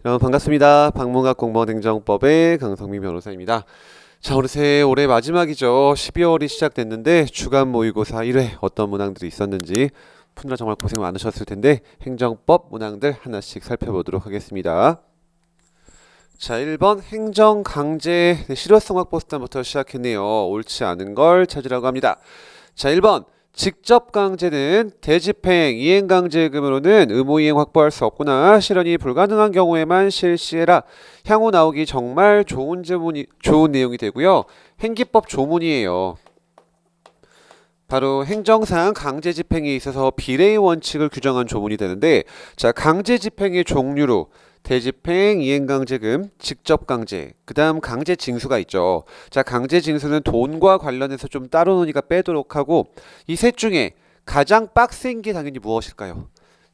여러분 반갑습니다. 방문각 공무원 행정법의 강성민 변호사입니다. 자, 어느새 올해 마지막이죠. 12월이 시작됐는데 주간 모의고사 1회 어떤 문항들이 있었는지 푸느라 정말 고생 많으셨을 텐데 행정법 문항들 하나씩 살펴보도록 하겠습니다. 자, 1번 행정강제 실효성 확보 수단부터 시작했네요. 옳지 않은 걸 찾으라고 합니다. 자, 1번 직접 강제는 대집행, 이행강제금으로는 의무이행 확보할 수 없구나. 실현이 불가능한 경우에만 실시해라. 향후 나오기 정말 좋은 내용이 되고요. 행기법 조문이에요. 바로 행정상 강제 집행에 있어서 비례의 원칙을 규정한 조문이 되는데, 자, 강제 집행의 종류로 대집행, 이행강제금, 직접강제, 그 다음 강제징수가 있죠. 자, 강제징수는 돈과 관련해서 좀 따로 노니까 빼도록 하고, 이 셋 중에 가장 빡센 게 당연히 무엇일까요?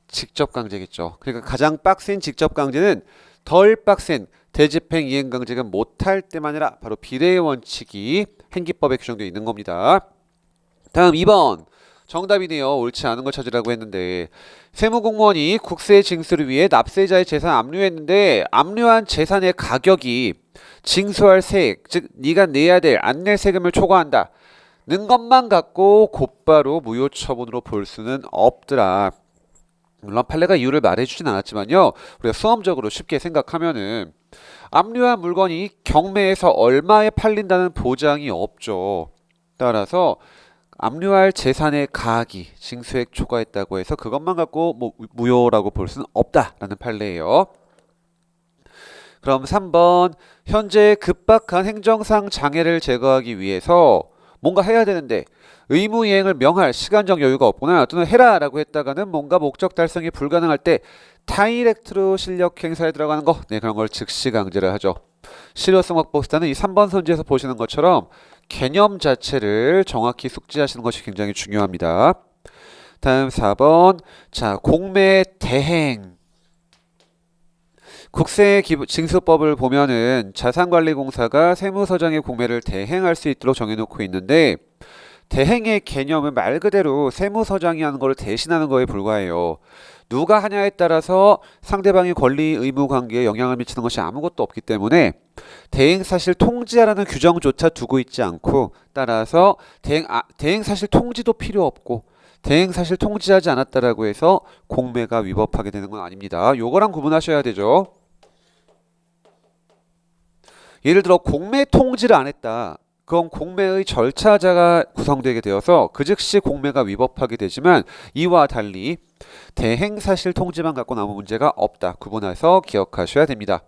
직접강제겠죠. 그러니까 가장 빡센 직접강제는 덜 빡센 대집행, 이행강제금 못할 때만이라 바로 비례의 원칙이 행기법에 규정되어 있는 겁니다. 다음 2번 정답이네요. 옳지 않은 걸 찾으라고 했는데, 세무공무원이 국세 징수를 위해 납세자의 재산 압류했는데 압류한 재산의 가격이 징수할 세액, 즉 네가 내야 될 안 낼 세금을 초과한다 는 것만 갖고 곧바로 무효 처분으로 볼 수는 없더라. 물론 판례가 이유를 말해주진 않았지만요, 우리가 수험적으로 쉽게 생각하면은 압류한 물건이 경매에서 얼마에 팔린다는 보장이 없죠. 따라서 압류할 재산의 가액이 징수액 초과했다고 해서 그것만 갖고 뭐 무효라고 볼 수는 없다라는 판례예요. 그럼 3번 현재 급박한 행정상 장애를 제거하기 위해서 뭔가 해야 되는데 의무이행을 명할 시간적 여유가 없거나 또는 해라 라고 했다가는 뭔가 목적 달성이 불가능할 때 다이렉트로 실력 행사에 들어가는 거, 네, 그런 걸 즉시 강제를 하죠. 실효성 확보 수단은 이 3번 선지에서 보시는 것처럼 개념 자체를 정확히 숙지하시는 것이 굉장히 중요합니다. 다음 4번 자, 공매 대행. 국세 징수법을 보면은 자산관리공사가 세무서장의 공매를 대행할 수 있도록 정해놓고 있는데, 대행의 개념은 말 그대로 세무서장이 하는 걸 대신하는 거에 불과해요. 누가 하냐에 따라서 상대방의 권리 의무 관계에 영향을 미치는 것이 아무것도 없기 때문에 대행사실 통지하라는 규정조차 두고 있지 않고, 따라서 대행사실 통지도 필요 없고 대행사실 통지하지 않았다라고 해서 공매가 위법하게 되는 건 아닙니다. 요거랑 구분하셔야 되죠. 예를 들어 공매 통지를 안 했다. 그건 공매의 절차자가 구성되게 되어서 그 즉시 공매가 위법하게 되지만, 이와 달리 대행사실 통지만 갖고는 아무 문제가 없다. 구분해서 기억하셔야 됩니다.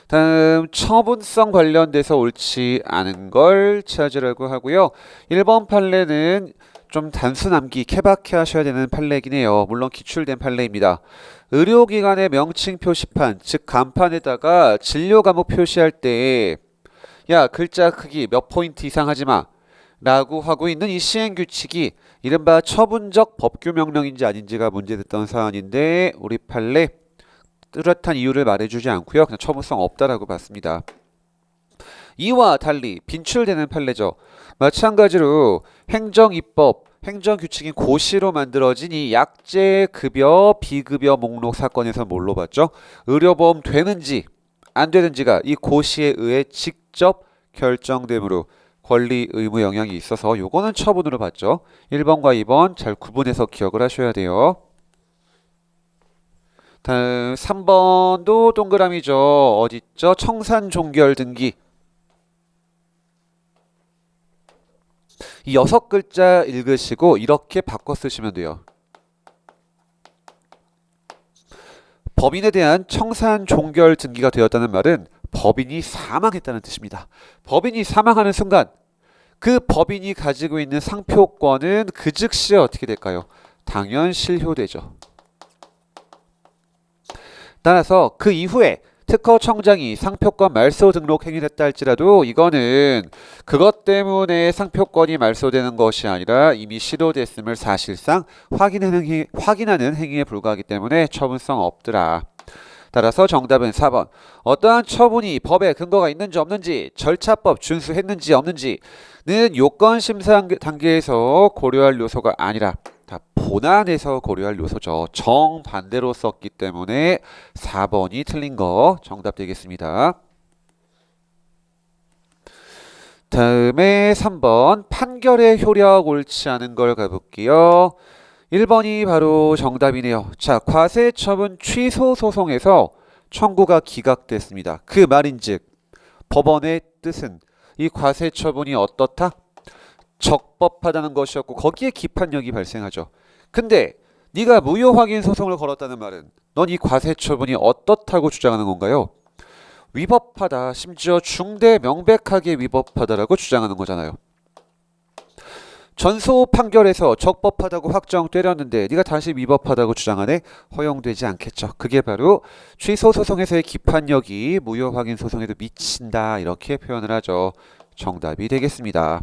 다음 처분성 관련돼서 옳지 않은 걸 찾으라고 하고요. 1번 판례는 좀 단순 암기, 케바케 하셔야 되는 판례이긴 해요. 물론 기출된 판례입니다. 의료기관의 명칭 표시판, 즉 간판에다가 진료 과목 표시할 때 야, 글자 크기 몇 포인트 이상 하지 마 라고 하고 있는 이 시행규칙이 이른바 처분적 법규 명령인지 아닌지가 문제됐던 사안인데, 우리 판례 뚜렷한 이유를 말해주지 않고요, 그냥 처분성 없다라고 봤습니다. 이와 달리 빈출되는 판례죠. 마찬가지로 행정입법, 행정규칙인 고시로 만들어진 이 약제, 급여, 비급여 목록 사건에서 뭘로 봤죠? 의료보험 되는지 안 되는지가 이 고시에 의해 직접 결정되므로 권리 의무 영향이 있어서 요거는 처분으로 봤죠. 1번과 2번 잘 구분해서 기억을 하셔야 돼요. 다음 3번도 동그라미죠. 어딨죠? 청산 종결 등기. 이 6글자 읽으시고 이렇게 바꿔 쓰시면 돼요. 법인에 대한 청산 종결 등기가 되었다는 말은 법인이 사망했다는 뜻입니다. 법인이 사망하는 순간 그 법인이 가지고 있는 상표권은 그 즉시 어떻게 될까요? 당연 실효되죠. 따라서 그 이후에 특허청장이 상표권 말소 등록 행위를 했다 할지라도 이거는 그것 때문에 상표권이 말소되는 것이 아니라 이미 실효됐음을 사실상 확인하는 행위에 불과하기 때문에 처분성 없더라. 따라서 정답은 4번. 어떠한 처분이 법에 근거가 있는지 없는지, 절차법 준수했는지 없는지는 요건 심사 단계에서 고려할 요소가 아니라 다 본안에서 고려할 요소죠. 정반대로 썼기 때문에 4번이 틀린 거 정답 되겠습니다. 다음에 3번 판결의 효력 옳지 않은 걸 가볼게요. 1번이 바로 정답이네요. 자, 과세처분 취소 소송에서 청구가 기각됐습니다. 그 말인즉 법원의 뜻은 이 과세처분이 어떻다? 적법하다는 것이었고 거기에 기판력이 발생하죠. 근데 네가 무효 확인 소송을 걸었다는 말은 넌 이 과세처분이 어떻다고 주장하는 건가요? 위법하다, 심지어 중대 명백하게 위법하다라고 주장하는 거잖아요. 전소 판결에서 적법하다고 확정 때렸는데 네가 다시 위법하다고 주장하네? 허용되지 않겠죠. 그게 바로 취소 소송에서의 기판력이 무효 확인 소송에도 미친다, 이렇게 표현을 하죠. 정답이 되겠습니다.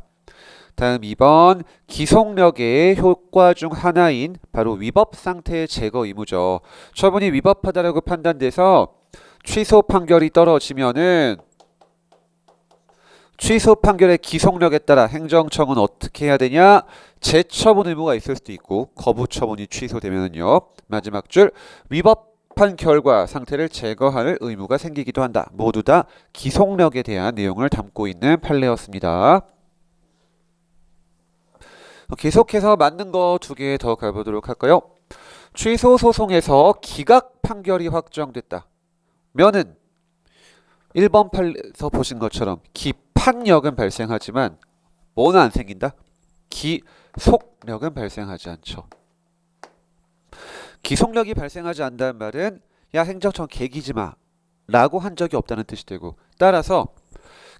다음 2번 기속력의 효과 중 하나인 바로 위법 상태의 제거 의무죠. 처분이 위법하다라고 판단돼서 취소 판결이 떨어지면은 취소 판결의 기속력에 따라 행정청은 어떻게 해야 되냐? 재처분 의무가 있을 수도 있고 거부 처분이 취소되면은요. 마지막 줄 위법한 결과 상태를 제거할 의무가 생기기도 한다. 모두 다 기속력에 대한 내용을 담고 있는 판례였습니다. 계속해서 맞는 거 2개 더 가보도록 할까요? 취소 소송에서 기각 판결이 확정됐다 면은 1번 판에서 보신 것처럼 기판력은 발생하지만 뭐는 안 생긴다? 기속력은 발생하지 않죠. 기속력이 발생하지 않는다는 말은 야 행정청 개기지 마 라고 한 적이 없다는 뜻이 되고, 따라서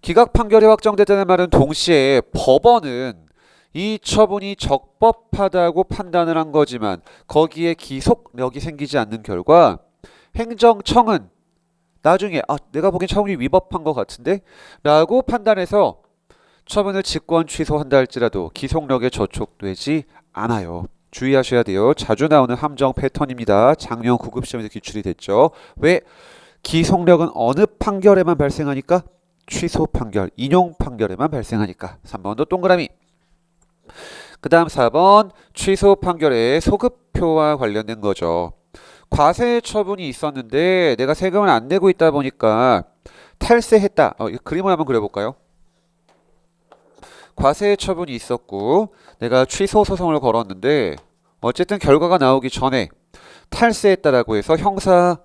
기각 판결이 확정됐다는 말은 동시에 법원은 이 처분이 적법하다고 판단을 한 거지만 거기에 기속력이 생기지 않는 결과 행정청은 나중에 내가 보기엔 처분이 위법한 것 같은데? 라고 판단해서 처분을 직권 취소한다 할지라도 기속력에 저촉되지 않아요. 주의하셔야 돼요. 자주 나오는 함정 패턴입니다. 작년 9급 시험에서 기출이 됐죠. 왜? 기속력은 어느 판결에만 발생하니까? 취소 판결, 인용 판결에만 발생하니까. 3번도 동그라미. 그 다음 4번 취소 판결의 소급표와 관련된 거죠. 과세 처분이 있었는데 내가 세금을 안 내고 있다 보니까 탈세했다. 이 그림을 한번 그려볼까요? 과세 처분이 있었고 내가 취소 소송을 걸었는데 어쨌든 결과가 나오기 전에 탈세했다라고 해서 형사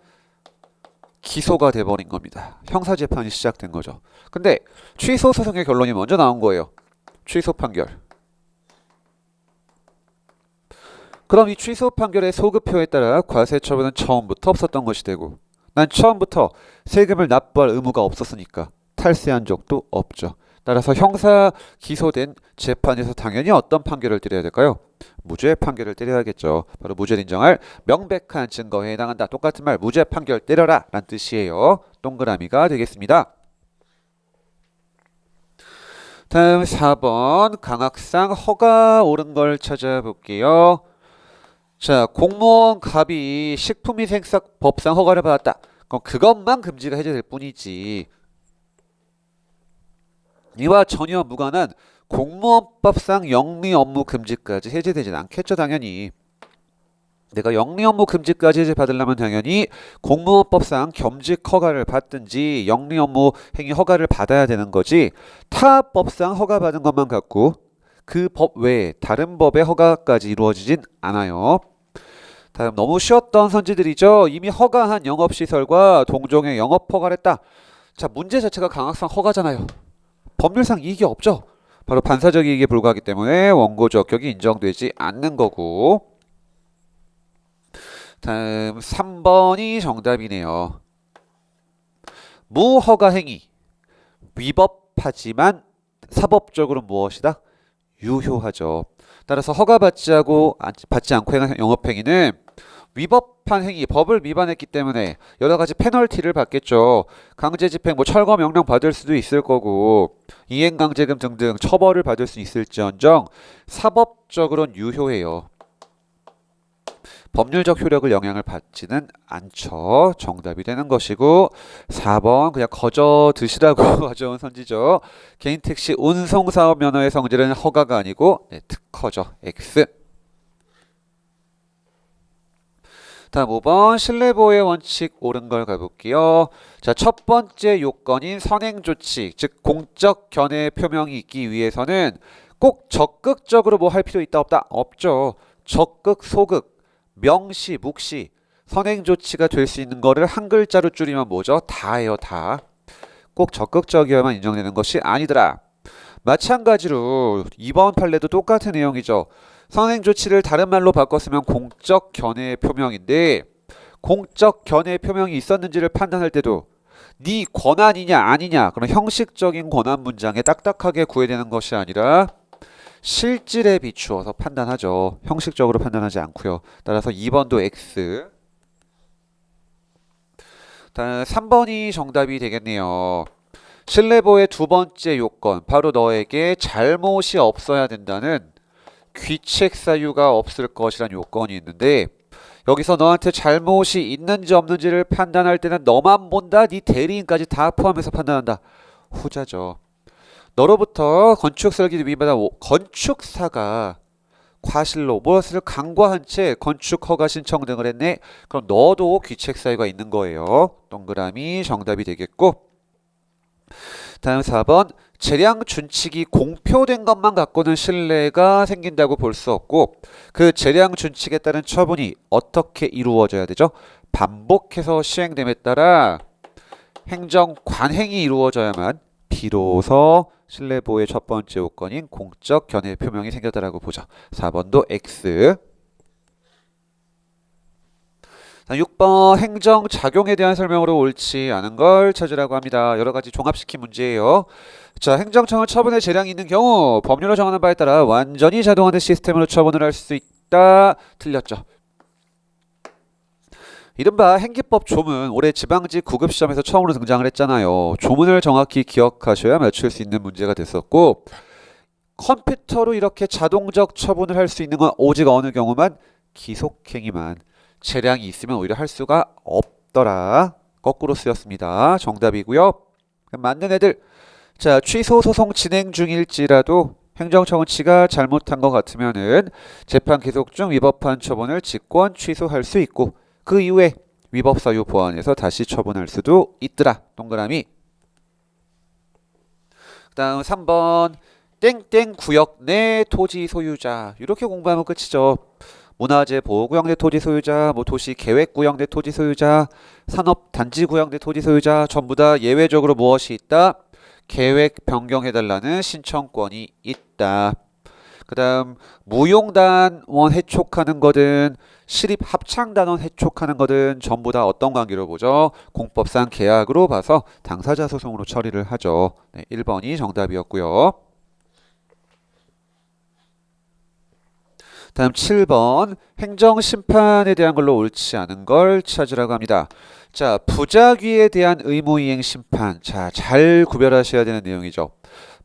기소가 돼버린 겁니다. 형사 재판이 시작된 거죠. 근데 취소 소송의 결론이 먼저 나온 거예요. 취소 판결. 그럼 이 취소 판결의 소급표에 따라 과세 처분은 처음부터 없었던 것이 되고 난 처음부터 세금을 납부할 의무가 없었으니까 탈세한 적도 없죠. 따라서 형사 기소된 재판에서 당연히 어떤 판결을 때려야 될까요? 무죄 판결을 때려야겠죠. 바로 무죄를 인정할 명백한 증거에 해당한다. 똑같은 말 무죄 판결 때려라 라는 뜻이에요. 동그라미가 되겠습니다. 다음 4번 강학상 허가 옳은 걸 찾아볼게요. 자, 공무원 갑이 식품위생법상 허가를 받았다. 그럼 그것만 금지가 해제될 뿐이지 이와 전혀 무관한 공무원법상 영리 업무 금지까지 해제되진 않겠죠. 당연히 내가 영리 업무 금지까지 해제 받으려면 당연히 공무원법상 겸직 허가를 받든지 영리 업무 행위 허가를 받아야 되는 거지, 타 법상 허가 받은 것만 갖고 그 법 외에 다른 법의 허가까지 이루어지진 않아요. 다음 너무 쉬웠던 선지들이죠. 이미 허가한 영업시설과 동종의 영업 허가를 했다. 자, 문제 자체가 강학상 허가잖아요. 법률상 이익이 없죠. 바로 반사적 이익에 불과하기 때문에 원고적 격이 인정되지 않는 거고. 다음 3번이 정답이네요. 무허가 행위 위법하지만 사법적으로 무엇이다? 유효하죠. 따라서 허가받지 않고 행한 영업행위는 위법한 행위, 법을 위반했기 때문에 여러 가지 페널티를 받겠죠. 강제집행, 철거 명령 받을 수도 있을 거고 이행강제금 등등 처벌을 받을 수 있을지언정 사법적으로는 유효해요. 법률적 효력을 영향을 받지는 않죠. 정답이 되는 것이고 4번 그냥 거저 드시라고 가져온 선지죠. 개인택시 운송사업 면허의 성질은 허가가 아니고 특허죠. X. 다음 5번 신뢰보호의 원칙 옳은 걸 가볼게요. 자, 첫 번째 요건인 선행조치, 즉 공적 견해 표명이 있기 위해서는 꼭 적극적으로 뭐 할 필요 있다 없다? 없죠. 적극, 소극, 명시, 묵시, 선행조치가 될 수 있는 거를 한 글자로 줄이면 뭐죠? 다예요, 다. 꼭 적극적이어야만 인정되는 것이 아니더라. 마찬가지로 2번 판례도 똑같은 내용이죠. 선행조치를 다른 말로 바꿨으면 공적 견해 표명인데 공적 견해 표명이 있었는지를 판단할 때도 네 권한이냐 아니냐 그런 형식적인 권한 문장에 딱딱하게 구애되는 것이 아니라 실질에 비추어서 판단하죠. 형식적으로 판단하지 않고요. 따라서 2번도 X. 다음 3번이 정답이 되겠네요. 신뢰보호의 두 번째 요건, 바로 너에게 잘못이 없어야 된다는 귀책 사유가 없을 것이라는 요건이 있는데 여기서 너한테 잘못이 있는지 없는지를 판단할 때는 너만 본다, 네 대리인까지 다 포함해서 판단한다. 후자죠. 너로부터 건축 설계를 위반한 건축사가 과실로 무엇을 강과한 채 건축 허가 신청 등을 했네. 그럼 너도 귀책 사유가 있는 거예요. 동그라미 정답이 되겠고, 다음 4번 재량 준칙이 공표된 것만 갖고는 신뢰가 생긴다고 볼 수 없고 그 재량 준칙에 따른 처분이 어떻게 이루어져야 되죠? 반복해서 시행됨에 따라 행정 관행이 이루어져야만 비로소 신뢰보호의 첫 번째 요건인 공적 견해 표명이 생겼다라고 보죠. 4번도 X. 6번 행정작용에 대한 설명으로 옳지 않은 걸 찾으라고 합니다. 여러 가지 종합시킨 문제예요. 자, 행정청은 처분의 재량이 있는 경우 법률로 정하는 바에 따라 완전히 자동화된 시스템으로 처분을 할 수 있다. 틀렸죠. 이른바 행기법 조문, 올해 지방직 9급 시험에서 처음으로 등장을 했잖아요. 조문을 정확히 기억하셔야 맞출 수 있는 문제가 됐었고 컴퓨터로 이렇게 자동적 처분을 할 수 있는 건 오직 어느 경우만? 기속행위만. 재량이 있으면 오히려 할 수가 없더라. 거꾸로 쓰였습니다. 정답이고요. 맞는 애들. 자, 취소 소송 진행 중일지라도 행정청은 지가 잘못한 것 같으면은 재판 계속 중 위법한 처분을 직권 취소할 수 있고 그 이후에 위법 사유 보완해서 다시 처분할 수도 있더라. 동그라미. 그다음 3번 땡땡 구역 내 토지 소유자. 이렇게 공부하면 끝이죠. 문화재 보호구역 내 토지 소유자, 뭐 도시 계획구역 내 토지 소유자, 산업단지구역 내 토지 소유자 전부 다 예외적으로 무엇이 있다? 계획 변경해달라는 신청권이 있다. 그 다음 무용단원 해촉하는 거든 시립합창단원 해촉하는 거든 전부 다 어떤 관계로 보죠? 공법상 계약으로 봐서 당사자 소송으로 처리를 하죠. 네, 1번이 정답이었고요. 다음 7번 행정심판에 대한 걸로 옳지 않은 걸 찾으라고 합니다. 자, 부작위에 대한 의무이행 심판. 자, 잘 구별하셔야 되는 내용이죠.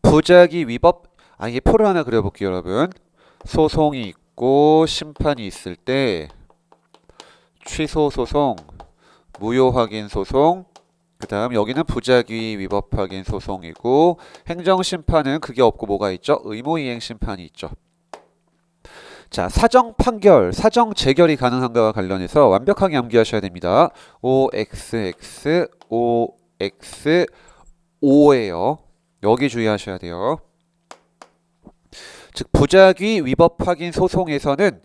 부작위 위법, 이게 표를 하나 그려볼게요, 여러분. 소송이 있고 심판이 있을 때 취소 소송, 무효 확인 소송, 그 다음 여기는 부작위 위법 확인 소송이고 행정심판은 그게 없고 뭐가 있죠? 의무이행 심판이 있죠. 자, 사정 판결, 사정 재결이 가능한가와 관련해서 완벽하게 암기하셔야 됩니다. OXX, OX, O예요. 여기 주의하셔야 돼요. 즉 부작위 위법 확인 소송에서는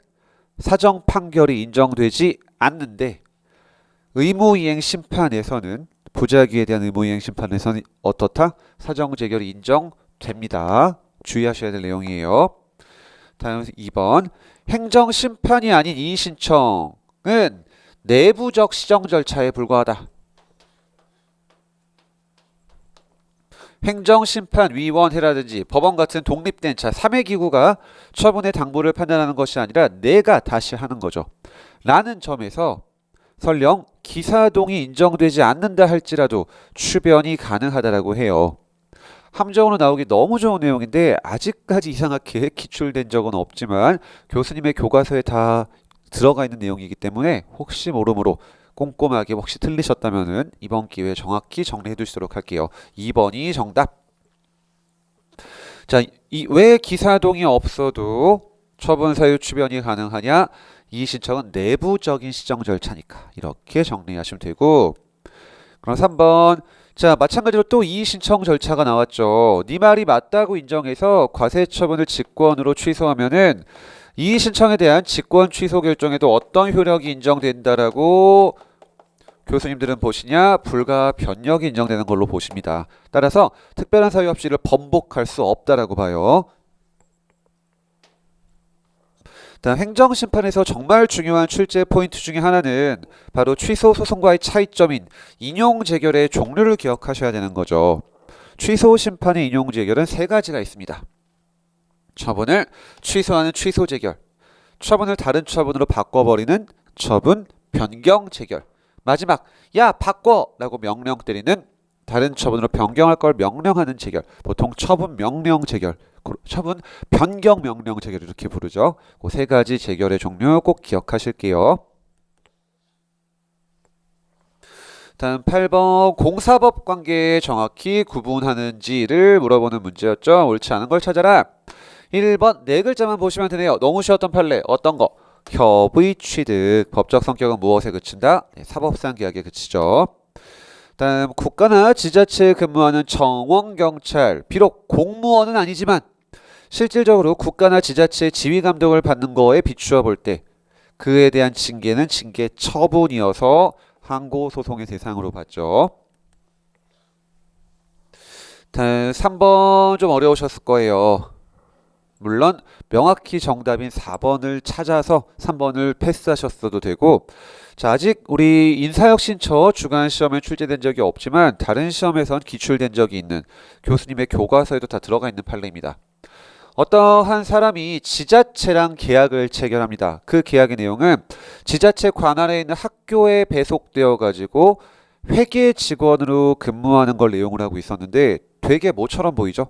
사정 판결이 인정되지 않는데 의무이행 심판에서는 부작위에 대한 의무이행 심판에서는 어떻다? 사정 재결이 인정됩니다. 주의하셔야 될 내용이에요. 다음 2번 행정심판이 아닌 이의신청은 내부적 시정 절차에 불과하다. 행정심판위원회라든지 법원 같은 독립된 3회 기구가 처분의 당부를 판단하는 것이 아니라 내가 다시 하는 거죠. 라는 점에서 설령 기사동이 인정되지 않는다 할지라도 추변이 가능하다라고 해요. 함정으로 나오기 너무 좋은 내용인데 아직까지 이상하게 기출된 적은 없지만 교수님의 교과서에 다 들어가 있는 내용이기 때문에 혹시 모르므로 꼼꼼하게 혹시 틀리셨다면은 이번 기회에 정확히 정리해 두시도록 할게요. 2번이 정답. 자, 왜 기사동이 없어도 처분 사유 추변이 가능하냐? 이의신청은 내부적인 시정 절차니까 이렇게 정리하시면 되고 그럼 3번 자 마찬가지로 또 이의신청 절차가 나왔죠. 네 말이 맞다고 인정해서 과세처분을 직권으로 취소하면은 이의신청에 대한 직권 취소 결정에도 어떤 효력이 인정된다라고 교수님들은 보시냐? 불가 변력이 인정되는 걸로 보십니다. 따라서 특별한 사유 없이를 번복할 수 없다라고 봐요. 다음 행정심판에서 정말 중요한 출제 포인트 중에 하나는 바로 취소 소송과의 차이점인 인용재결의 종류를 기억하셔야 되는 거죠. 취소 심판의 인용재결은 세 가지가 있습니다. 처분을 취소하는 취소재결, 처분을 다른 처분으로 바꿔버리는 처분 변경재결, 마지막 야 바꿔 라고 명령 때리는 다른 처분으로 변경할 걸 명령하는 재결, 보통 처분 명령 재결, 처분 변경 명령 재결 이렇게 부르죠. 그 세 가지 재결의 종류 꼭 기억하실게요. 다음 8번 공사법 관계 정확히 구분하는지를 물어보는 문제였죠. 옳지 않은 걸 찾아라. 1번 네 글자만 보시면 되네요. 너무 쉬웠던 판례 어떤 거? 협의 취득. 법적 성격은 무엇에 그친다? 네, 사법상 계약에 그치죠. 다음 국가나 지자체에 근무하는 정원경찰. 비록 공무원은 아니지만 실질적으로 국가나 지자체의 지휘 감독을 받는 거에 비추어 볼 때 그에 대한 징계는 징계 처분이어서 항고소송의 대상으로 봤죠. 다음 3번 좀 어려우셨을 거예요. 물론 명확히 정답인 4번을 찾아서 3번을 패스하셨어도 되고 자 아직 우리 인사혁신처 주간 시험에 출제된 적이 없지만 다른 시험에선 기출된 적이 있는 교수님의 교과서에도 다 들어가 있는 판례입니다. 어떠한 사람이 지자체랑 계약을 체결합니다. 그 계약의 내용은 지자체 관할에 있는 학교에 배속되어 가지고 회계 직원으로 근무하는 걸 내용을 하고 있었는데 되게 뭐처럼 보이죠?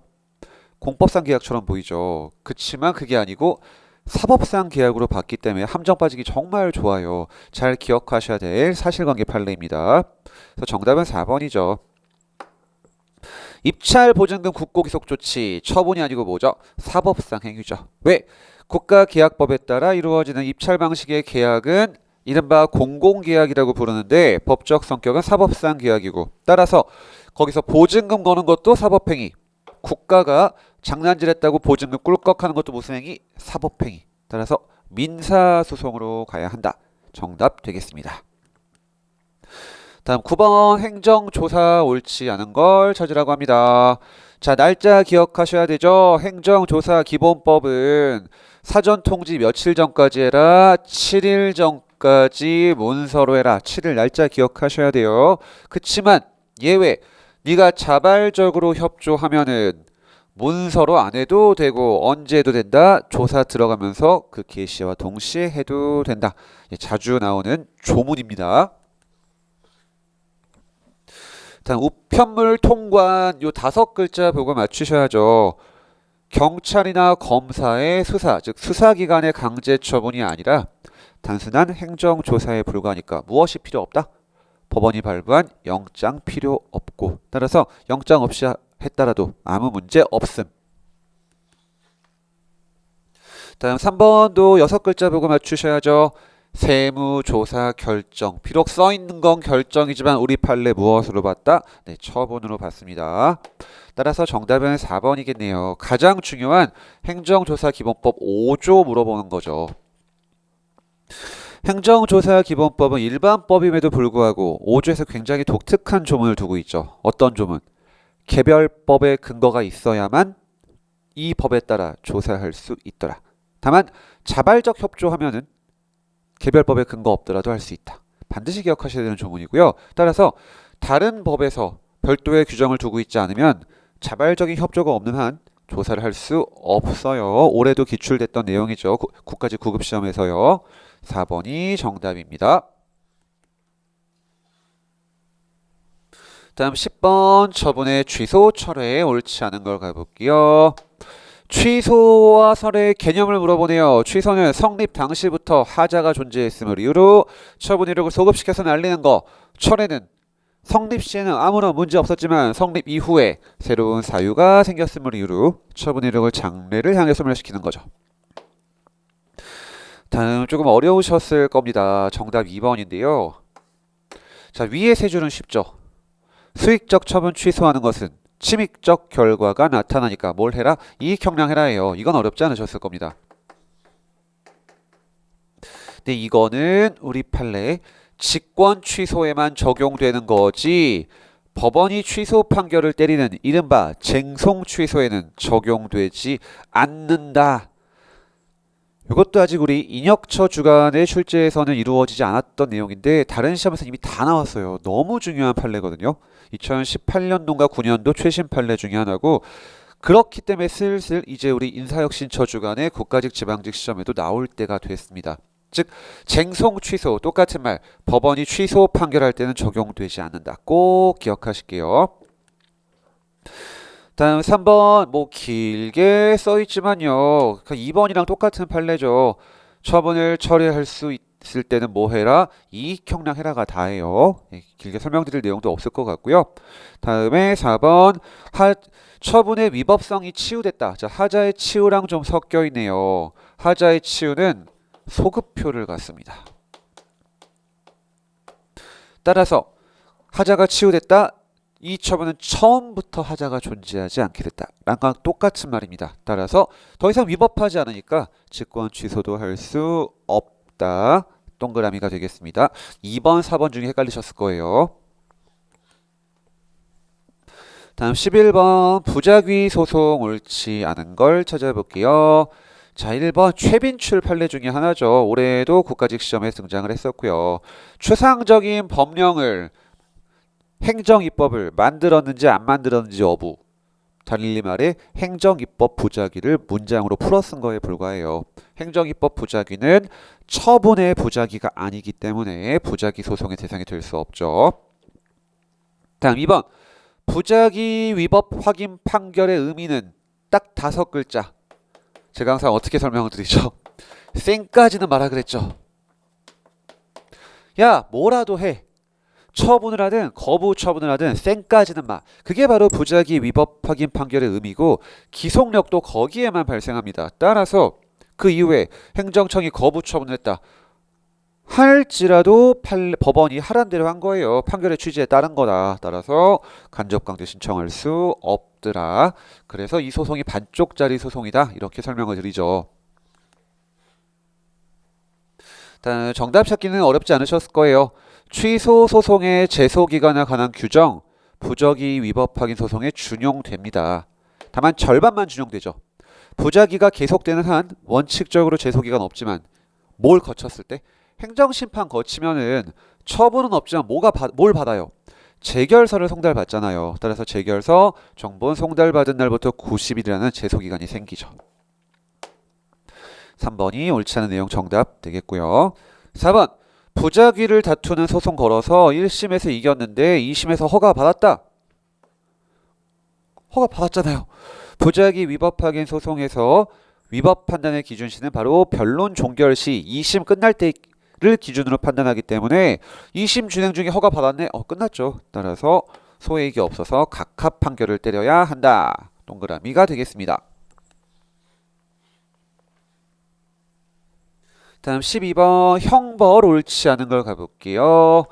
공법상 계약처럼 보이죠. 그치만 그게 아니고 사법상 계약으로 봤기 때문에 함정 빠지기 정말 좋아요. 잘 기억하셔야 될 사실관계 판례입니다. 그래서 정답은 4번이죠. 입찰 보증금 국고기속 조치 처분이 아니고 뭐죠? 사법상 행위죠. 왜? 국가계약법에 따라 이루어지는 입찰 방식의 계약은 이른바 공공계약이라고 부르는데 법적 성격은 사법상 계약이고 따라서 거기서 보증금 거는 것도 사법행위. 국가가 장난질했다고 보증금 꿀꺽하는 것도 무슨 행위? 사법행위. 따라서 민사소송으로 가야 한다. 정답 되겠습니다. 다음 9번 행정조사 옳지 않은 걸 찾으라고 합니다. 자 날짜 기억하셔야 되죠. 행정조사 기본법은 사전통지 며칠 전까지 해라. 7일 전까지 문서로 해라. 7일 날짜 기억하셔야 돼요. 그치만 예외 네가 자발적으로 협조하면은 문서로 안 해도 되고 언제 해도 된다. 조사 들어가면서 그 개시와 동시에 해도 된다. 자주 나오는 조문입니다. 다음 우편물 통관 요 5글자 보고 맞추셔야죠. 경찰이나 검사의 수사, 즉 수사기관의 강제 처분이 아니라 단순한 행정조사에 불과하니까 무엇이 필요 없다? 법원이 발부한 영장 필요 없고 따라서 영장 없이 했더라도 아무 문제 없음. 다음 3번도 6글자 보고 맞추셔야죠. 세무조사 결정. 비록 써있는 건 결정이지만 우리 판례 무엇으로 봤다? 네, 처분으로 봤습니다. 따라서 정답은 4번이겠네요. 가장 중요한 행정조사 기본법 5조 물어보는 거죠. 행정조사 기본법은 일반법임에도 불구하고 5조에서 굉장히 독특한 조문을 두고 있죠. 어떤 조문? 개별법의 근거가 있어야만 이 법에 따라 조사할 수 있더라. 다만 자발적 협조하면은 개별법에 근거 없더라도 할 수 있다. 반드시 기억하셔야 되는 조문이고요. 따라서 다른 법에서 별도의 규정을 두고 있지 않으면 자발적인 협조가 없는 한 조사를 할 수 없어요. 올해도 기출됐던 내용이죠. 국가직 9급 시험에서요. 4번이 정답입니다. 다음 10번 처분의 취소, 철회 옳지 않은 걸 가볼게요. 취소와 설의 개념을 물어보네요. 취소는 성립 당시부터 하자가 존재했음을 이유로 처분 이력을 소급시켜서 날리는 거. 철회는 성립 시에는 아무런 문제 없었지만 성립 이후에 새로운 사유가 생겼음을 이유로 처분 이력을 장래를 향해 소멸시키는 거죠. 다음 조금 어려우셨을 겁니다. 정답 2번인데요. 자, 위의 세 줄은 쉽죠. 수익적 처분 취소하는 것은 침익적 결과가 나타나니까 뭘 해라? 이익 형량해라예요. 이건 어렵지 않으셨을 겁니다. 근데 이거는 우리 판례 직권 취소에만 적용되는 거지 법원이 취소 판결을 때리는 이른바 쟁송 취소에는 적용되지 않는다. 이것도 아직 우리 인혁처 주간의 출제에서는 이루어지지 않았던 내용인데 다른 시험에서 이미 다 나왔어요. 너무 중요한 판례거든요. 2018년도인가 9년도 최신 판례 중에 하나고 그렇기 때문에 슬슬 이제 우리 인사혁신처 주간의 국가직 지방직 시험에도 나올 때가 됐습니다. 즉 쟁송 취소 똑같은 말 법원이 취소 판결할 때는 적용되지 않는다. 꼭 기억하실게요. 다음 3번 뭐 길게 써있지만요. 2번이랑 똑같은 판례죠. 처분을 처리할 수 있을 때는 뭐 해라? 이익 형량 해라가 다예요. 길게 설명드릴 내용도 없을 것 같고요. 다음에 4번 처분의 위법성이 치우됐다. 자, 하자의 치우랑 좀 섞여 있네요. 하자의 치우는 소급표를 갖습니다. 따라서 하자가 치우됐다. 이 처분은 처음부터 하자가 존재하지 않게 됐다. 랑과 똑같은 말입니다. 따라서 더 이상 위법하지 않으니까 직권 취소도 할 수 없다. 동그라미가 되겠습니다. 2번, 4번 중에 헷갈리셨을 거예요. 다음 11번 부작위 소송 옳지 않은 걸 찾아볼게요. 자, 1번 최빈출 판례 중에 하나죠. 올해도 국가직 시험에 등장을 했었고요. 추상적인 법령을 행정입법을 만들었는지 안 만들었는지 여부 달리 말해 행정입법 부작위를 문장으로 풀어 쓴 거에 불과해요. 행정입법 부작위는 처분의 부작위가 아니기 때문에 부작위 소송의 대상이 될 수 없죠. 다음 2번 부작위 위법 확인 판결의 의미는 딱 5글자. 제가 항상 어떻게 설명을 드리죠? 쌩까지는 말하 그랬죠. 야 뭐라도 해. 처분을 하든 거부 처분을 하든 쌩까지는 마. 그게 바로 부작위 위법 확인 판결의 의미고 기속력도 거기에만 발생합니다. 따라서 그 이후에 행정청이 거부 처분을 했다. 할지라도 법원이 하란 대로 한 거예요. 판결의 취지에 따른 거다. 따라서 간접강제 신청할 수 없더라. 그래서 이 소송이 반쪽짜리 소송이다. 이렇게 설명을 드리죠. 정답 찾기는 어렵지 않으셨을 거예요. 취소 소송의 제소 기간에 관한 규정 부작위 위법 확인 소송에 준용됩니다. 다만 절반만 준용되죠. 부작위가 계속되는 한 원칙적으로 제소 기간 없지만 뭘 거쳤을 때 행정심판 거치면은 처분은 없지만 뭘 받아요? 재결서를 송달받잖아요. 따라서 재결서 정본 송달받은 날부터 90일이라는 제소 기간이 생기죠. 3번이 옳지 않은 내용 정답 되겠고요. 4번 부작위를 다투는 소송 걸어서 1심에서 이겼는데 2심에서 허가 받았다. 허가 받았잖아요. 부작위 위법 확인 소송에서 위법 판단의 기준시는 바로 변론 종결 시 2심 끝날 때를 기준으로 판단하기 때문에 2심 진행 중에 허가 받았네. 끝났죠. 따라서 소액이 없어서 각합 판결을 때려야 한다. 동그라미가 되겠습니다. 다음 12번 형벌 옳지 않은 걸 가볼게요.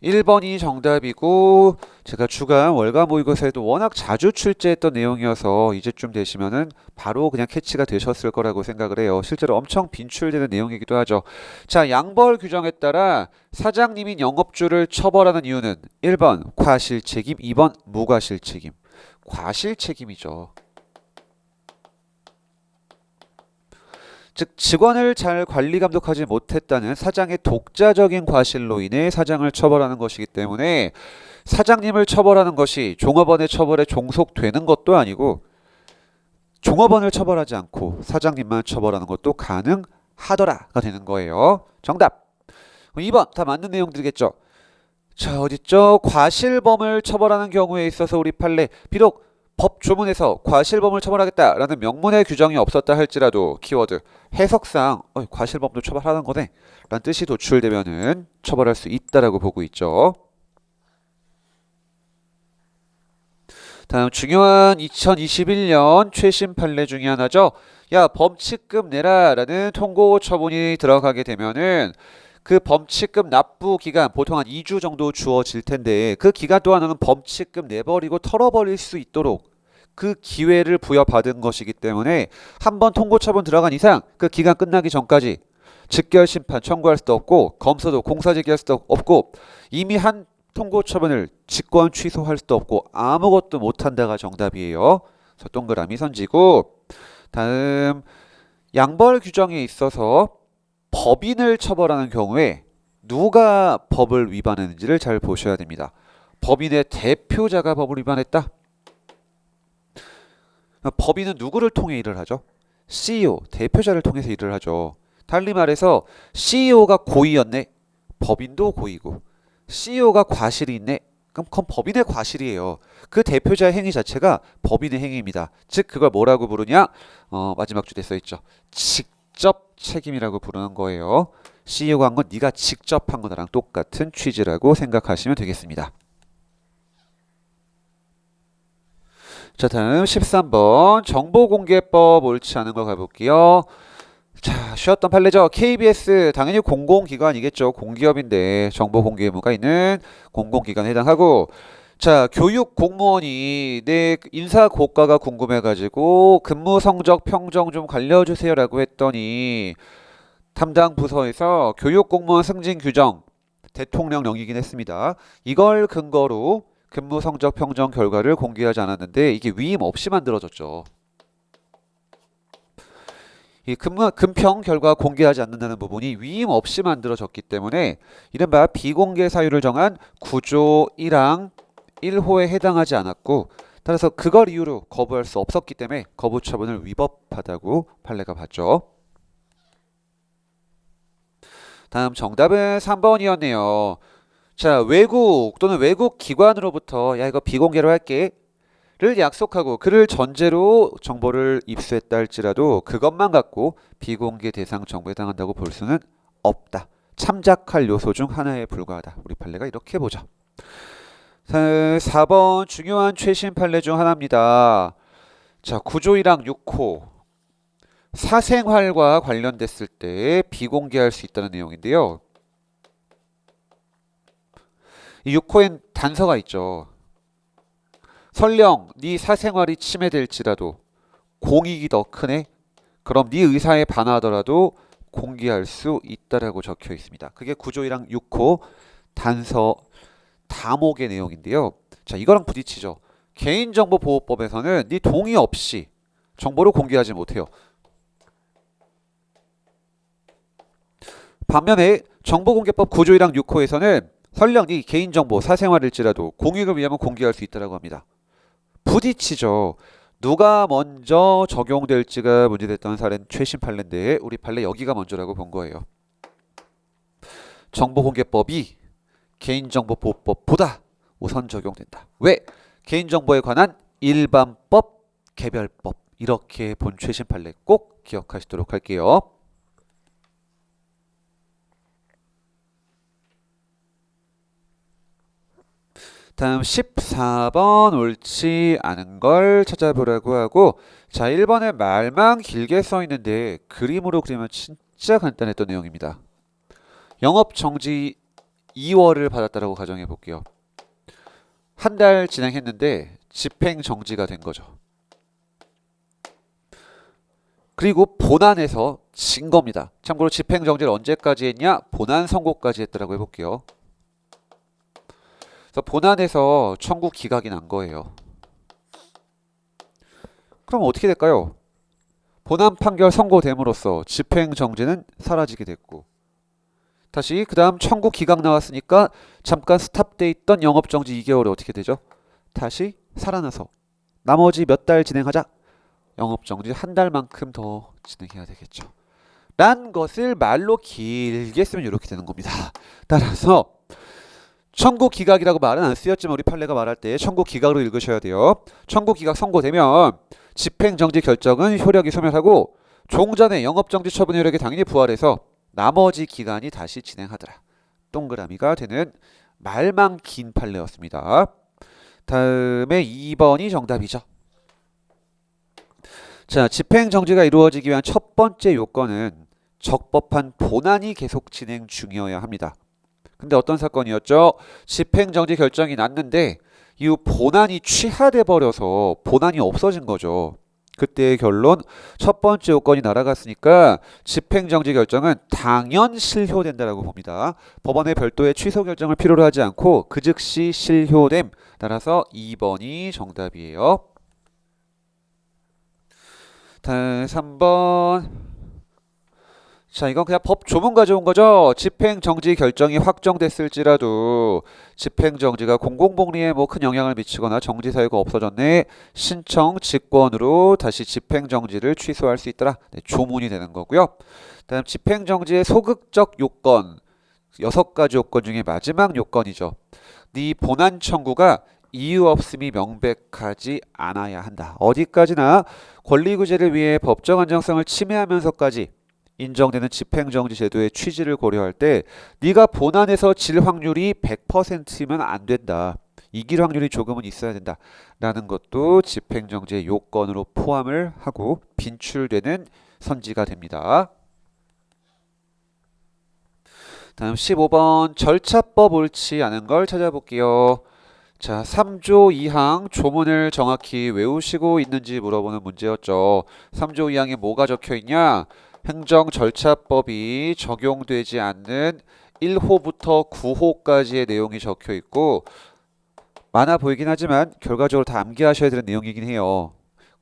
1번이 정답이고 제가 주간 월간 모의고사에도 워낙 자주 출제했던 내용이어서 이제쯤 되시면은 바로 그냥 캐치가 되셨을 거라고 생각을 해요. 실제로 엄청 빈출되는 내용이기도 하죠. 자, 양벌 규정에 따라 사장님인 영업주를 처벌하는 이유는 1번 과실책임, 2번 무과실책임. 과실책임이죠. 즉 직원을 잘 관리 감독하지 못했다는 사장의 독자적인 과실로 인해 사장을 처벌하는 것이기 때문에 사장님을 처벌하는 것이 종업원의 처벌에 종속되는 것도 아니고 종업원을 처벌하지 않고 사장님만 처벌하는 것도 가능하더라가 되는 거예요. 정답 2번 다 맞는 내용들이겠죠. 자, 어딨죠? 과실범을 처벌하는 경우에 있어서 우리 판례 비록 법 조문에서 과실범을 처벌하겠다라는 명문의 규정이 없었다 할지라도 키워드 해석상 과실범도 처벌하는 거네 라는 뜻이 도출되면은 처벌할 수 있다라고 보고 있죠. 다음 중요한 2021년 최신 판례 중에 하나죠. 야, 범칙금 내라 라는 통고 처분이 들어가게 되면은 그 범칙금 납부 기간 보통 한 2주 정도 주어질 텐데 그 기간 동안은 범칙금 내버리고 털어버릴 수 있도록 그 기회를 부여받은 것이기 때문에 한 번 통고 처분 들어간 이상 그 기간 끝나기 전까지 즉결 심판 청구할 수도 없고 검사도 공사 제기할 수도 없고 이미 한 통고 처분을 직권 취소할 수도 없고 아무것도 못한다가 정답이에요. 그래서 동그라미 선지고 다음 양벌 규정에 있어서 법인을 처벌하는 경우에 누가 법을 위반했는지를 잘 보셔야 됩니다. 법인의 대표자가 법을 위반했다. 법인은 누구를 통해 일을 하죠? CEO, 대표자를 통해서 일을 하죠. 달리 말해서 CEO가 고의였네. 법인도 고의고. CEO가 과실이 있네. 그럼 법인의 과실이에요. 그 대표자의 행위 자체가 법인의 행위입니다. 즉 그걸 뭐라고 부르냐? 마지막 줄에 써있죠. 직접 책임이라고 부르는 거예요. CEO가 한 건 네가 직접 한 거랑 똑같은 취지라고 생각하시면 되겠습니다. 자, 다음 13번 정보공개법 옳지 않은 거 가볼게요. 자, 쉬었던 판례죠. KBS 당연히 공공기관이겠죠. 공기업인데 정보공개 의무가 있는 공공기관에 해당하고 자, 교육 공무원이 내 인사 고과가 궁금해가지고 근무 성적 평정 좀 알려주세요라고 했더니 담당 부서에서 교육 공무원 승진 규정 대통령령이긴 했습니다. 이걸 근거로 근무 성적 평정 결과를 공개하지 않았는데 이게 위임 없이 만들어졌죠. 이 금평 결과 공개하지 않는다는 부분이 위임 없이 만들어졌기 때문에 이른바 비공개 사유를 정한 9조 1항 1호에 해당하지 않았고 따라서 그걸 이유로 거부할 수 없었기 때문에 거부 처분을 위법하다고 판례가 봤죠. 다음 정답은 3번이었네요. 자, 외국 또는 외국 기관으로부터 야 이거 비공개로 할게 를 약속하고 그를 전제로 정보를 입수했다 할지라도 그것만 갖고 비공개 대상 정보에 해당한다고 볼 수는 없다. 참작할 요소 중 하나에 불과하다. 우리 판례가 이렇게 보죠. 4번 중요한 최신 판례 중 하나입니다. 자, 9조 1항 6호 사생활과 관련됐을 때 비공개할 수 있다는 내용인데요. 이 6호엔 단서가 있죠. 설령 네 사생활이 침해될지라도 공익이 더 크네? 그럼 네 의사에 반하더라도 공개할 수 있다라고 적혀 있습니다. 그게 9조 1항 6호 단서 다목의 내용인데요. 자, 이거랑 부딪히죠. 개인정보보호법에서는 네 동의 없이 정보를 공개하지 못해요. 반면에 정보공개법 9조 1항 6호에서는 설령 네 개인정보 사생활일지라도 공익을 위하면 공개할 수 있다라고 합니다. 부딪히죠. 누가 먼저 적용될지가 문제됐던 사례는 최신 판례인데 우리 판례 여기가 먼저라고 본 거예요. 정보공개법이 개인정보보호법보다 우선 적용된다. 왜? 개인정보에 관한 일반법, 개별법 이렇게 본 최신 판례 꼭 기억하시도록 할게요. 다음 14번 옳지 않은 걸 찾아보라고 하고 자 1번에 말만 길게 써 있는데 그림으로 그리면 진짜 간단했던 내용입니다. 영업정지 2월을 받았다라고 가정해 볼게요. 한 달 진행했는데 집행정지가 된 거죠. 그리고 본안에서 진 겁니다. 참고로 집행정지를 언제까지 했냐? 본안 선고까지 했다라고 해볼게요. 그래서 본안에서 청구 기각이 난 거예요. 그럼 어떻게 될까요? 본안 판결 선고됨으로써 집행정지는 사라지게 됐고 다시 그 다음 청구 기각 나왔으니까 잠깐 스탑돼 있던 영업정지 2개월이 어떻게 되죠? 다시 살아나서 나머지 몇 달 진행하자. 영업정지 한 달만큼 더 진행해야 되겠죠. 란 것을 말로 길게 쓰면 이렇게 되는 겁니다. 따라서 청구 기각이라고 말은 안 쓰였지만 우리 판례가 말할 때 청구 기각으로 읽으셔야 돼요. 청구 기각 선고되면 집행정지 결정은 효력이 소멸하고 종전의 영업정지 처분의 효력이 당연히 부활해서 나머지 기간이 다시 진행하더라. 동그라미가 되는 말만 긴 판례였습니다. 다음에 2번이 정답이죠. 자, 집행정지가 이루어지기 위한 첫 번째 요건은 적법한 본안이 계속 진행 중이어야 합니다. 근데 어떤 사건이었죠? 집행정지 결정이 났는데 이후 본안이 취하돼 버려서 본안이 없어진 거죠. 그때의 결론, 첫 번째 요건이 날아갔으니까 집행정지 결정은 당연 실효된다라고 봅니다. 법원의 별도의 취소 결정을 필요로 하지 않고 그 즉시 실효됨. 따라서 2번이 정답이에요. 다음 3번. 자, 이건 그냥 법 조문 가져온 거죠. 집행정지 결정이 확정됐을지라도 집행정지가 공공복리에 뭐 큰 영향을 미치거나 정지 사유가 없어졌네. 신청 직권으로 다시 집행정지를 취소할 수 있더라. 네, 조문이 되는 거고요. 다음 집행정지의 소극적 요건. 6가지 요건 중에 마지막 요건이죠. 네 본안 청구가 이유 없음이 명백하지 않아야 한다. 어디까지나 권리구제를 위해 법적 안정성을 침해하면서까지 인정되는 집행정지 제도의 취지를 고려할 때 네가 본안에서 질 확률이 100%면 안 된다. 이길 확률이 조금은 있어야 된다. 라는 것도 집행정지의 요건으로 포함을 하고 빈출되는 선지가 됩니다. 다음 15번 절차법 옳지 않은 걸 찾아볼게요. 자, 3조 2항 조문을 정확히 외우시고 있는지 물어보는 문제였죠. 3조 2항에 뭐가 적혀 있냐? 행정절차법이 적용되지 않는 1호부터 9호까지의 내용이 적혀 있고 많아 보이긴 하지만 결과적으로 다 암기하셔야 되는 내용이긴 해요.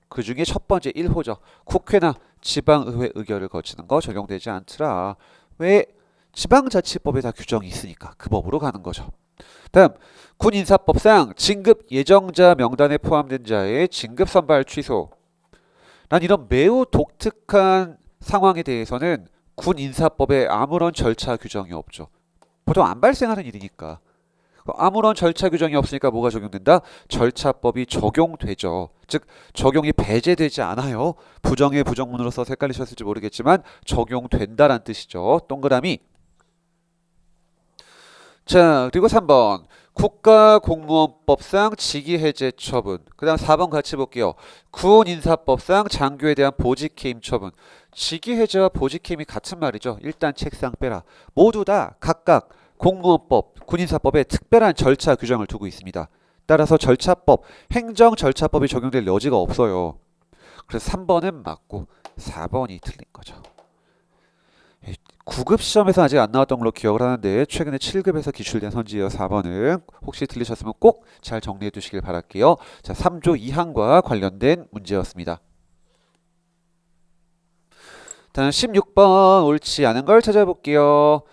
그 중에 첫 번째 1호죠. 국회나 지방의회 의결을 거치는 거 적용되지 않더라. 왜? 지방자치법에 다 규정이 있으니까 그 법으로 가는 거죠. 다음 군인사법상 진급 예정자 명단에 포함된 자의 진급 선발 취소. 난 이런 매우 독특한 상황에 대해서는 군인사법에 아무런 절차 규정이 없죠. 보통 안 발생하는 일이니까. 아무런 절차 규정이 없으니까 뭐가 적용된다? 절차법이 적용되죠. 즉 적용이 배제되지 않아요. 부정의 부정문으로 써서 헷갈리셨을지 모르겠지만 적용된다란 뜻이죠. 동그라미. 자, 그리고 3번 국가공무원법상 직위해제 처분. 그 다음 4번 같이 볼게요. 군인사법상 장교에 대한 보직해임 처분. 직위해제와 보직해임이 같은 말이죠. 일단 책상 빼라. 모두 다 각각 공무원법, 군인사법에 특별한 절차 규정을 두고 있습니다. 따라서 절차법, 행정절차법이 적용될 여지가 없어요. 그래서 3번은 맞고 4번이 틀린 거죠. 9급 시험에서 아직 안 나왔던 걸로 기억을 하는데 최근에 7급에서 기출된 선지예요. 4번은 혹시 틀리셨으면 꼭 잘 정리해 두시길 바랄게요. 자, 3조 2항과 관련된 문제였습니다. 다음 16번 옳지 않은 걸 찾아볼게요.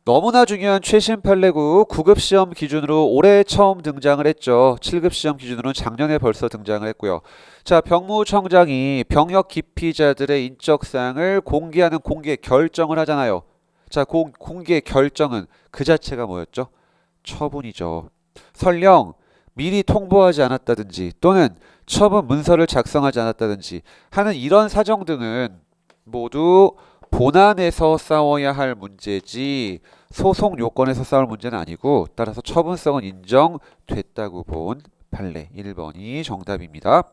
너무나 중요한 최신 판례구 9급 시험 기준으로 올해 처음 등장을 했죠. 7급 시험 기준으로는 작년에 벌써 등장을 했고요. 자, 병무청장이 병역 기피자들의 인적사항을 공개하는 공개 결정을 하잖아요. 자, 공개 결정은 그 자체가 뭐였죠? 처분이죠. 설령 미리 통보하지 않았다든지 또는 처분 문서를 작성하지 않았다든지 하는 이런 사정 등은 모두 본안에서 싸워야 할 문제지 소송 요건에서 싸울 문제는 아니고 따라서 처분성은 인정됐다고 본 판례 1번이 정답입니다.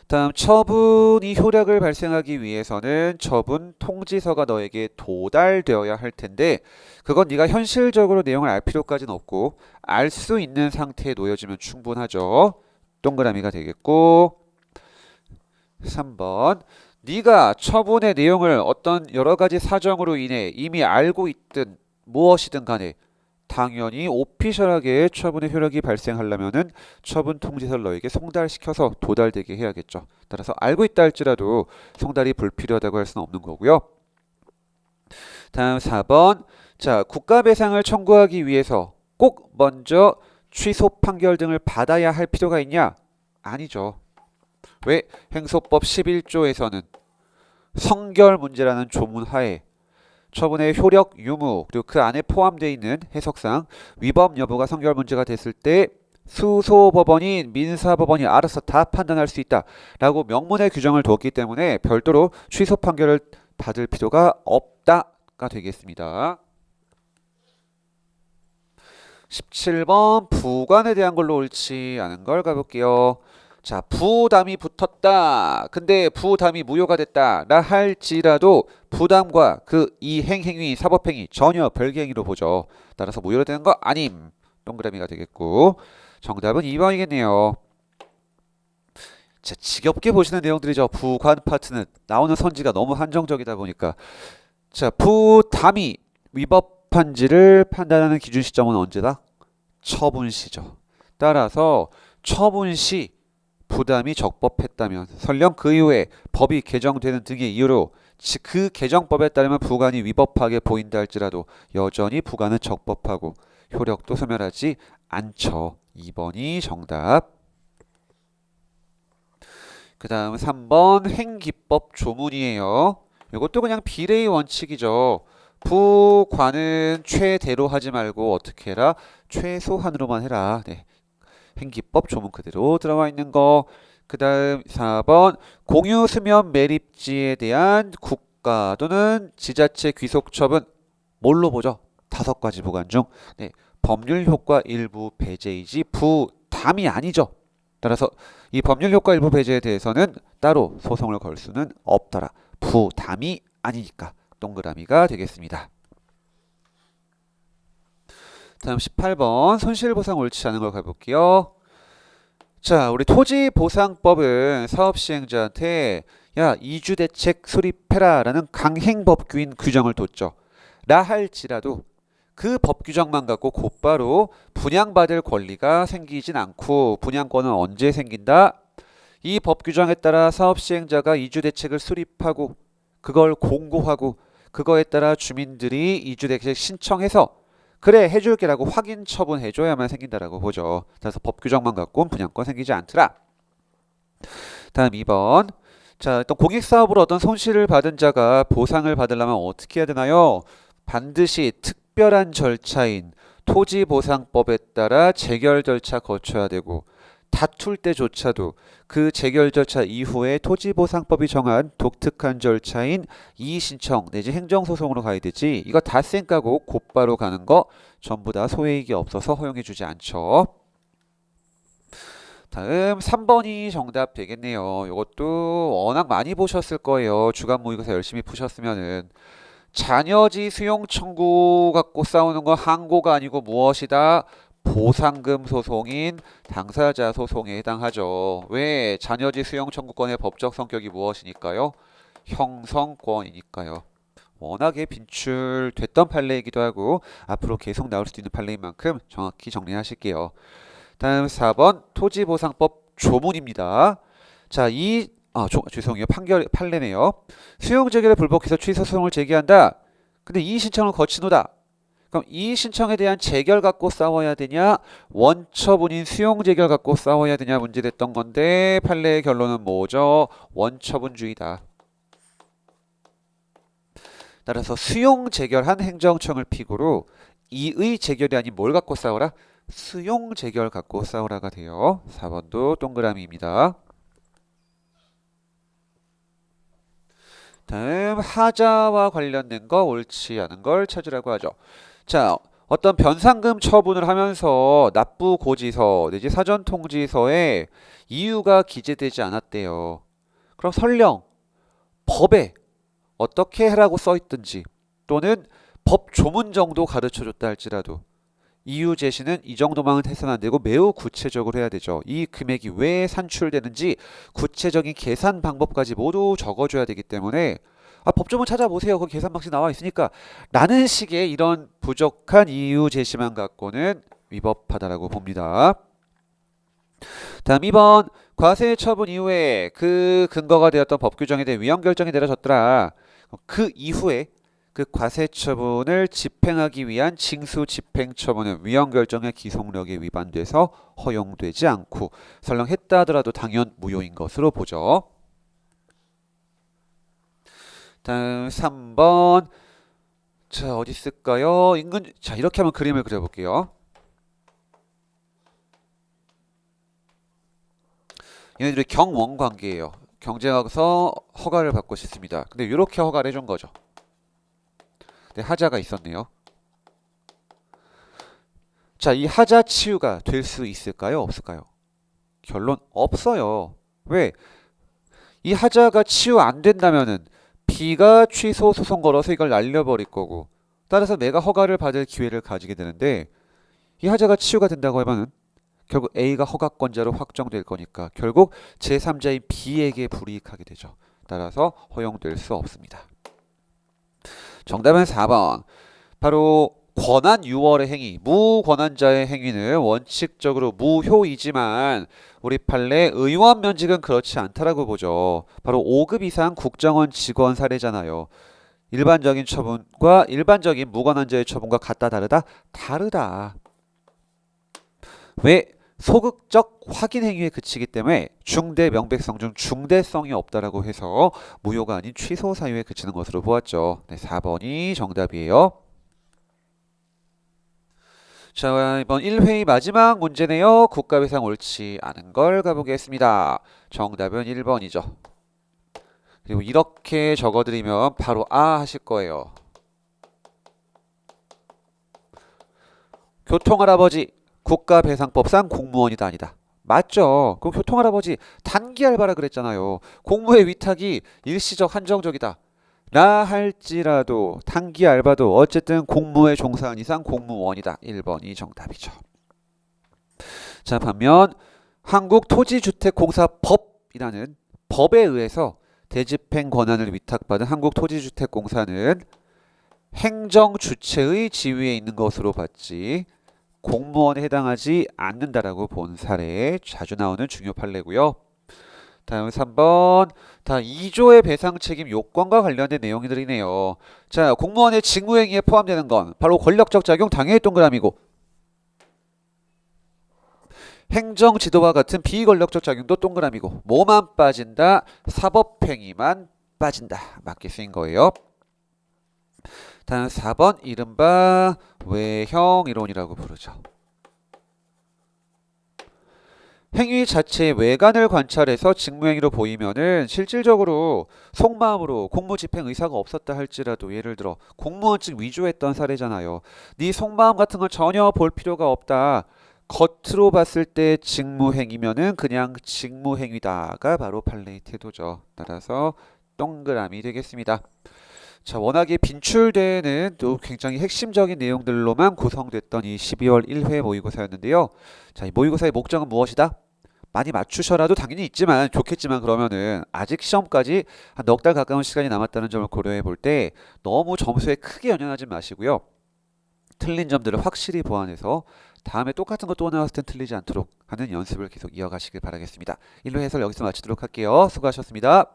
다음 처분이 효력을 발생하기 위해서는 처분 통지서가 너에게 도달되어야 할 텐데 그건 네가 현실적으로 내용을 알 필요까지는 없고 알 수 있는 상태에 놓여지면 충분하죠. 동그라미가 되겠고 3번 네가 처분의 내용을 어떤 여러 가지 사정으로 인해 이미 알고 있든 무엇이든 간에 당연히 오피셜하게 처분의 효력이 발생하려면은 처분 통지서를 너에게 송달시켜서 도달되게 해야겠죠. 따라서 알고 있다 할지라도 송달이 불필요하다고 할 수는 없는 거고요. 다음 4번. 자, 국가배상을 청구하기 위해서 꼭 먼저 취소 판결 등을 받아야 할 필요가 있냐? 아니죠. 왜? 행소법 11조에서는 성결 문제라는 조문 하에 처분의 효력 유무 그리고 그 안에 포함되어 있는 해석상 위법 여부가 성결 문제가 됐을 때 수소법원이 민사법원이 알아서 다 판단할 수 있다라고 명문의 규정을 두었기 때문에 별도로 취소 판결을 받을 필요가 없다가 되겠습니다. 17번 부관에 대한 걸로 옳지 않은 걸 가볼게요. 자, 부담이 붙었다. 근데 부담이 무효가 됐다. 라 할지라도 부담과 그 이 행위, 사법행위 전혀 별개 행위로 보죠. 따라서 무효로 되는 거 아님. 동그라미가 되겠고. 정답은 2번이겠네요. 자, 지겹게 보시는 내용들이죠. 부관 파트는 나오는 선지가 너무 한정적이다 보니까. 자, 부담이 위법한지를 판단하는 기준 시점은 언제다? 처분 시죠. 따라서 처분 시 부담이 적법했다면 설령 그 이후에 법이 개정되는 등의 이유로 그 개정법에 따르면 부관이 위법하게 보인다 할지라도 여전히 부관은 적법하고 효력도 소멸하지 않죠. 2번이 정답. 그 다음 3번 행기법 조문이에요. 이것도 그냥 비례의 원칙이죠. 부관은 최대로 하지 말고 어떻게 해라? 최소한으로만 해라. 네. 행기법 조문 그대로 들어와 있는 거. 그 다음 4번 공유 수면 매립지에 대한 국가 또는 지자체 귀속 처분 뭘로 보죠? 5가지 보관 중 네, 법률 효과 일부 배제이지 부담이 아니죠. 따라서 이 법률 효과 일부 배제에 대해서는 따로 소송을 걸 수는 없더라. 부담이 아니니까 동그라미가 되겠습니다. 다음 18번 손실보상 옳지 않은 걸 가볼게요. 자, 우리 토지보상법은 사업시행자한테 야, 이주대책 수립해라 라는 강행법규인 규정을 뒀죠. 라 할지라도 그 법 규정만 갖고 곧바로 분양받을 권리가 생기진 않고 분양권은 언제 생긴다? 이 법 규정에 따라 사업시행자가 이주대책을 수립하고 그걸 공고하고 그거에 따라 주민들이 이주대책 신청해서 그래 해줄게라고 확인 처분해줘야만 생긴다라고 보죠. 그래서 법 규정만 갖고는 분양권 생기지 않더라. 다음 2번. 자, 일단 공익사업으로 어떤 손실을 받은 자가 보상을 받으려면 어떻게 해야 되나요? 반드시 특별한 절차인 토지보상법에 따라 재결 절차 거쳐야 되고 다툴 때조차도 그 재결 절차 이후에 토지보상법이 정한 독특한 절차인 이의신청 내지 행정소송으로 가야 되지 이거 다 쌩까고 곧바로 가는 거 전부 다 소외이익이 없어서 허용해주지 않죠. 다음 3번이 정답 되겠네요. 이것도 워낙 많이 보셨을 거예요. 주간 모의고사 열심히 푸셨으면은 자녀지 수용 청구 갖고 싸우는 건 항고가 아니고 무엇이다? 보상금 소송인 당사자 소송에 해당하죠. 왜? 자녀지 수용 청구권의 법적 성격이 무엇이니까요? 형성권이니까요. 워낙에 빈출됐던 판례이기도 하고 앞으로 계속 나올 수도 있는 판례인 만큼 정확히 정리하실게요. 다음 4번 토지보상법 조문입니다. 자, 죄송해요. 판례네요. 수용 재결에 불복해서 취소 소송을 제기한다. 근데 이의 신청을 거친 후다. 그럼 이의 신청에 대한 재결 갖고 싸워야 되냐? 원처분인 수용 재결 갖고 싸워야 되냐 문제됐던 건데 판례의 결론은 뭐죠? 원처분주의다. 따라서 수용 재결한 행정청을 피고로 이의 재결이 아닌 뭘 갖고 싸워라? 수용 재결 갖고 싸우라가 돼요. 4번도 동그라미입니다. 다음 하자와 관련된 거 옳지 않은 걸 찾으라고 하죠. 자, 어떤 변상금 처분을 하면서 납부고지서 내지 사전통지서에 이유가 기재되지 않았대요. 그럼 설령 법에 어떻게 해라고 써있든지 또는 법 조문 정도 가르쳐줬다 할지라도 이유 제시는 이 정도만은 해서는 안 되고 매우 구체적으로 해야 되죠. 이 금액이 왜 산출되는지 구체적인 계산 방법까지 모두 적어줘야 되기 때문에 법조문 찾아보세요. 거기 계산 방식 나와 있으니까 라는 식의 이런 부족한 이유 제시만 갖고는 위법하다라고 봅니다. 다음 2번 과세 처분 이후에 그 근거가 되었던 법 규정에 대해 위헌 결정이 내려졌더라. 그 이후에 그 과세 처분을 집행하기 위한 징수 집행 처분은 위헌 결정의 기속력에 위반돼서 허용되지 않고 설령 했다 하더라도 당연 무효인 것으로 보죠. 다음 3번. 자, 어디 있을까요? 자, 이렇게 한번 그림을 그려볼게요. 얘네들이 경원 관계예요. 경쟁하고서 허가를 받고 싶습니다. 근데 이렇게 허가를 해준 거죠. 네, 하자가 있었네요. 자, 이 하자 치유가 될 수 있을까요? 없을까요? 결론 없어요. 왜? 이 하자가 치유 안 된다면은 B가 취소 소송 걸어서 이걸 날려버릴 거고, 따라서 내가 허가를 받을 기회를 가지게 되는데, 이 하자가 치유가 된다고 하면은 결국 A가 허가권자로 확정될 거니까 결국 제3자인 B에게 불이익하게 되죠. 따라서 허용될 수 없습니다. 정답은 4번. 바로 권한 유월의 행위, 무권한자의 행위는 원칙적으로 무효이지만 우리 판례 의원 면직은 그렇지 않다라고 보죠. 바로 5급 이상 국정원 직원 사례잖아요. 일반적인 처분과 일반적인 무권한자의 처분과 같다 다르다? 다르다. 왜? 소극적 확인 행위에 그치기 때문에 중대 명백성 중 중대성이 없다라고 해서 무효가 아닌 취소 사유에 그치는 것으로 보았죠. 네, 4번이 정답이에요. 자, 이번 1회의 마지막 문제네요. 국가배상 옳지 않은 걸 가보겠습니다. 정답은 1번이죠. 그리고 이렇게 적어드리면 바로 아 하실 거예요. 교통할아버지 국가배상법상 공무원이다 아니다. 맞죠? 그럼 교통할아버지 단기 알바라 그랬잖아요. 공무의 위탁이 일시적 한정적이다. 라 할지라도 단기 알바도 어쨌든 공무에 종사한 이상 공무원이다. 1번이 정답이죠. 자, 반면 한국토지주택공사법이라는 법에 의해서 대집행 권한을 위탁받은 한국토지주택공사는 행정주체의 지위에 있는 것으로 봤지 공무원에 해당하지 않는다라고 본 사례에 자주 나오는 중요 판례고요. 다음 3번. 다 2조의 배상 책임 요건과 관련된 내용들이네요. 자, 공무원의 직무행위에 포함되는 건 바로 권력적 작용 당연히 동그라미고 행정 지도와 같은 비권력적 작용도 동그라미고 뭐만 빠진다? 사법행위만 빠진다. 맞게 쓰인 거예요. 다음 4번 이른바 외형 이론이라고 부르죠. 행위 자체의 외관을 관찰해서 직무행위로 보이면은 실질적으로 속마음으로 공무집행 의사가 없었다 할지라도 예를 들어 공무원직 위조했던 사례잖아요. 네 속마음 같은 건 전혀 볼 필요가 없다. 겉으로 봤을 때 직무행위면은 그냥 직무행위다가 바로 판례의 태도죠. 따라서 동그라미 되겠습니다. 자, 워낙에 빈출되는 또 굉장히 핵심적인 내용들로만 구성됐던 이 12월 1회 모의고사였는데요. 자, 이 모의고사의 목적은 무엇이다? 많이 맞추셔라도 당연히 있지만 좋겠지만 그러면은 아직 시험까지 한 넉 달 가까운 시간이 남았다는 점을 고려해 볼 때 너무 점수에 크게 연연하지 마시고요. 틀린 점들을 확실히 보완해서 다음에 똑같은 거 또 나왔을 땐 틀리지 않도록 하는 연습을 계속 이어가시길 바라겠습니다. 1회 해설 여기서 마치도록 할게요. 수고하셨습니다.